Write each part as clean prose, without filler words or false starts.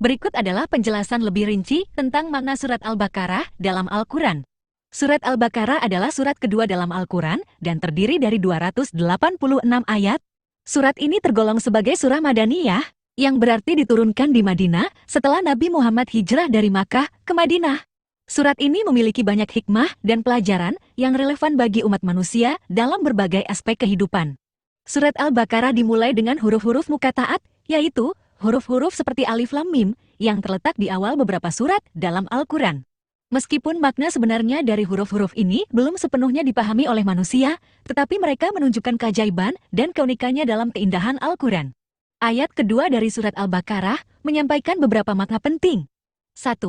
Berikut adalah penjelasan lebih rinci tentang makna surat Al-Baqarah dalam Al-Quran. Surat Al-Baqarah adalah surat kedua dalam Al-Quran dan terdiri dari 286 ayat. Surat ini tergolong sebagai surah Madaniyah, yang berarti diturunkan di Madinah setelah Nabi Muhammad hijrah dari Makkah ke Madinah. Surat ini memiliki banyak hikmah dan pelajaran yang relevan bagi umat manusia dalam berbagai aspek kehidupan. Surat Al-Baqarah dimulai dengan huruf-huruf muqatta'at, yaitu huruf-huruf seperti alif lam mim yang terletak di awal beberapa surat dalam Al-Quran. Meskipun makna sebenarnya dari huruf-huruf ini belum sepenuhnya dipahami oleh manusia, tetapi mereka menunjukkan keajaiban dan keunikannya dalam keindahan Al-Quran. Ayat kedua dari surat Al-Baqarah menyampaikan beberapa makna penting. 1.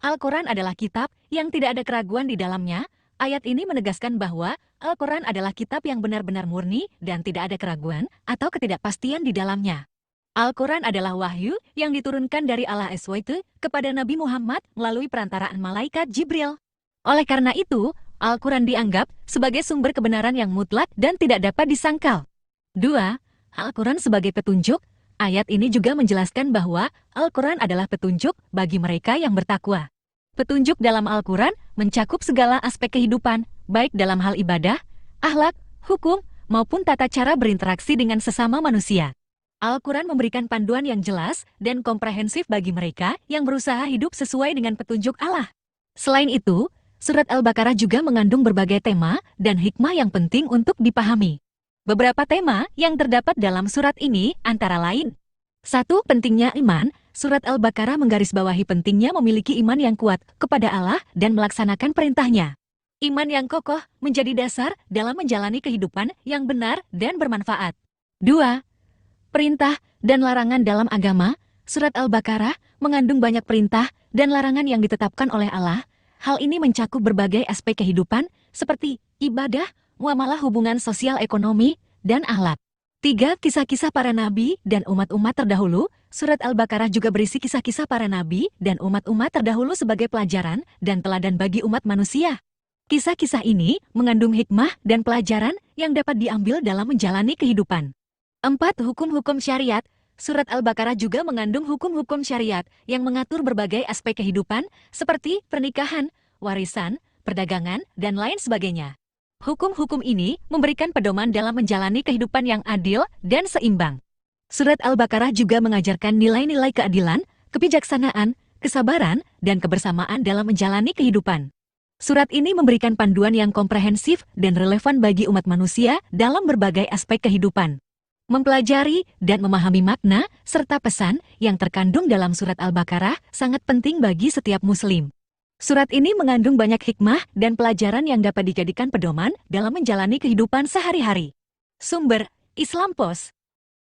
Al-Quran adalah kitab yang tidak ada keraguan di dalamnya. Ayat ini menegaskan bahwa Al-Quran adalah kitab yang benar-benar murni dan tidak ada keraguan atau ketidakpastian di dalamnya. Al-Quran adalah wahyu yang diturunkan dari Allah SWT kepada Nabi Muhammad melalui perantaraan malaikat Jibril. Oleh karena itu, Al-Quran dianggap sebagai sumber kebenaran yang mutlak dan tidak dapat disangkal. 2. Al-Quran sebagai petunjuk. Ayat ini juga menjelaskan bahwa Al-Quran adalah petunjuk bagi mereka yang bertakwa. Petunjuk dalam Al-Quran mencakup segala aspek kehidupan, baik dalam hal ibadah, akhlak, hukum, maupun tata cara berinteraksi dengan sesama manusia. Al-Quran memberikan panduan yang jelas dan komprehensif bagi mereka yang berusaha hidup sesuai dengan petunjuk Allah. Selain itu, surat Al-Baqarah juga mengandung berbagai tema dan hikmah yang penting untuk dipahami. Beberapa tema yang terdapat dalam surat ini antara lain: 1. Pentingnya iman. Surat Al-Baqarah menggarisbawahi pentingnya memiliki iman yang kuat kepada Allah dan melaksanakan perintahnya. Iman yang kokoh menjadi dasar dalam menjalani kehidupan yang benar dan bermanfaat. 2. Perintah dan larangan dalam agama. Surat Al-Baqarah mengandung banyak perintah dan larangan yang ditetapkan oleh Allah. Hal ini mencakup berbagai aspek kehidupan seperti ibadah, muamalah, hubungan sosial, ekonomi, dan akhlak. 3. Kisah-kisah para nabi dan umat-umat terdahulu. Surat Al-Baqarah juga berisi kisah-kisah para nabi dan umat-umat terdahulu sebagai pelajaran dan teladan bagi umat manusia. Kisah-kisah ini mengandung hikmah dan pelajaran yang dapat diambil dalam menjalani kehidupan. 4. Hukum-hukum syariat. Surat Al-Baqarah juga mengandung hukum-hukum syariat yang mengatur berbagai aspek kehidupan seperti pernikahan, warisan, perdagangan, dan lain sebagainya. Hukum-hukum ini memberikan pedoman dalam menjalani kehidupan yang adil dan seimbang. Surat Al-Baqarah juga mengajarkan nilai-nilai keadilan, kebijaksanaan, kesabaran, dan kebersamaan dalam menjalani kehidupan. Surat ini memberikan panduan yang komprehensif dan relevan bagi umat manusia dalam berbagai aspek kehidupan. Mempelajari dan memahami makna serta pesan yang terkandung dalam surat Al-Baqarah sangat penting bagi setiap muslim. Surat ini mengandung banyak hikmah dan pelajaran yang dapat dijadikan pedoman dalam menjalani kehidupan sehari-hari. Sumber: Islam Post.